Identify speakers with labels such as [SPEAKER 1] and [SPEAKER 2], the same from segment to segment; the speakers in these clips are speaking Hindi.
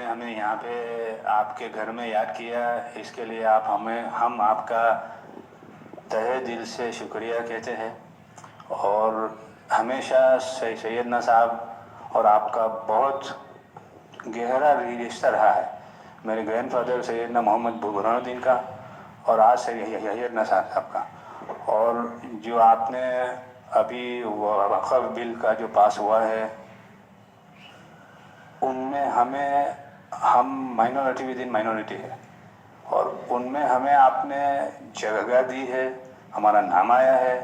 [SPEAKER 1] हमें यहाँ पे आपके घर में याद किया, इसके लिए हम आपका तहे दिल से शुक्रिया कहते हैं। और हमेशा सैयदना साहब और आपका बहुत गहरा रिश्ता रहा है। मेरे ग्रैंडफादर सैयदना मोहम्मद बुरहानुद्दीन का और आज सैयदना साहब का। और जो आपने अभी वक़्फ़ बिल का जो पास हुआ है, उनमें हम माइनॉरिटी विद इन माइनॉरिटी है, और उनमें हमें आपने जगह दी है, हमारा नाम आया है।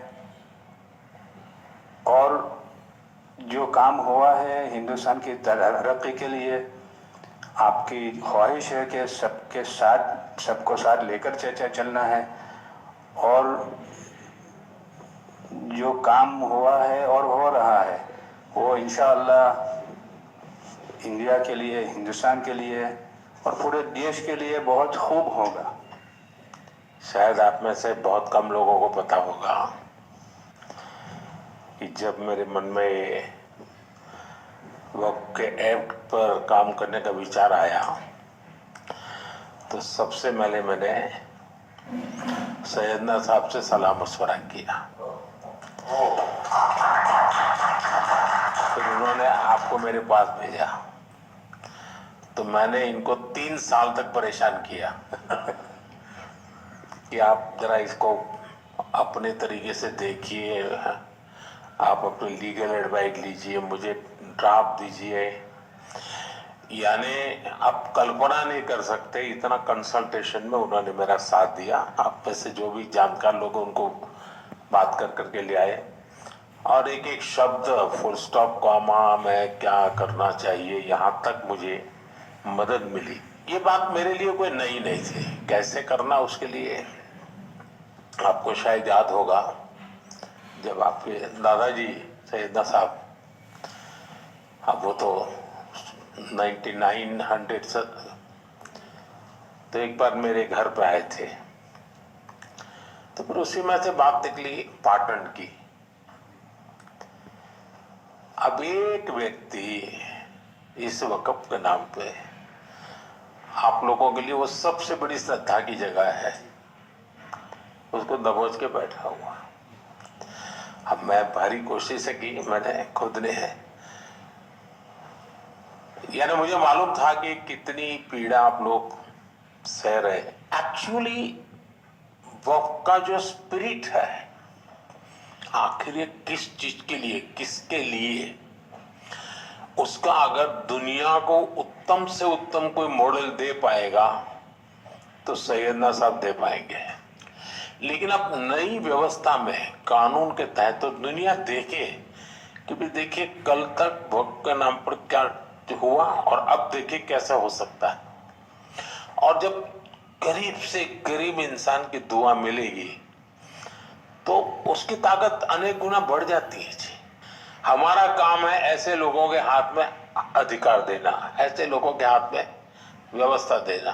[SPEAKER 1] और जो काम हुआ है हिंदुस्तान की तरक्की के लिए, आपकी ख्वाहिश है कि सबको साथ लेकर चलना है। और जो काम हुआ है और हो रहा है वो इंशाअल्लाह इंडिया के लिए, हिंदुस्तान के लिए और पूरे देश के लिए बहुत खूब होगा।
[SPEAKER 2] शायद आप में से बहुत कम लोगों को पता होगा कि जब मेरे मन में वक्फ के एक्ट पर काम करने का विचार आया तो सबसे पहले मैंने सैयदना साहब से सलाह मशवरा किया। फिर उन्होंने आपको मेरे पास भेजा तो मैंने इनको 3 साल तक परेशान किया कि आप जरा इसको अपने तरीके से देखिए, आप अपनी लीगल एडवाइस लीजिए, मुझे ड्राफ्ट दीजिए। यानी आप कल्पना नहीं कर सकते इतना कंसल्टेशन में उन्होंने मेरा साथ दिया। आप में से जो भी जानकार लोग उनको बात कर करके ले आए और एक एक शब्द, फुल स्टॉप, कॉमा में क्या करना चाहिए, यहाँ तक मुझे मदद मिली। ये बात मेरे लिए कोई नई नहीं थी, कैसे करना उसके लिए। आपको शायद याद होगा जब आपके दादाजी सैयदना साहब, अब वो तो 1900 से, तो एक बार मेरे घर पे आए थे तो फिर उसी में से बात निकली पाटन की। अब एक व्यक्ति इस वक़्फ़ के नाम पे आप लोगों के लिए वो सबसे बड़ी श्रद्धा की जगह है, उसको दबोच के बैठा हुआ। अब मैं भारी कोशिश की, मैंने खुद ने है, यानी मुझे मालूम था कि कितनी पीड़ा आप लोग सह रहे। एक्चुअली वक्फ का जो स्पिरिट है, आखिर ये किस चीज के लिए, किसके लिए, उसका अगर दुनिया को उत्तम से उत्तम कोई मॉडल दे पाएगा तो सैयदना साहब दे पाएंगे। लेकिन अब नई व्यवस्था में कानून के तहत तो दुनिया देखे कि भी देखिए कल तक वक्फ के नाम पर क्या हुआ और अब देखिए कैसा हो सकता है। और जब गरीब से गरीब इंसान की दुआ मिलेगी तो उसकी ताकत अनेक गुना बढ़ जाती है जी। हमारा काम है ऐसे लोगों के हाथ में अधिकार देना, ऐसे लोगों के हाथ में व्यवस्था देना।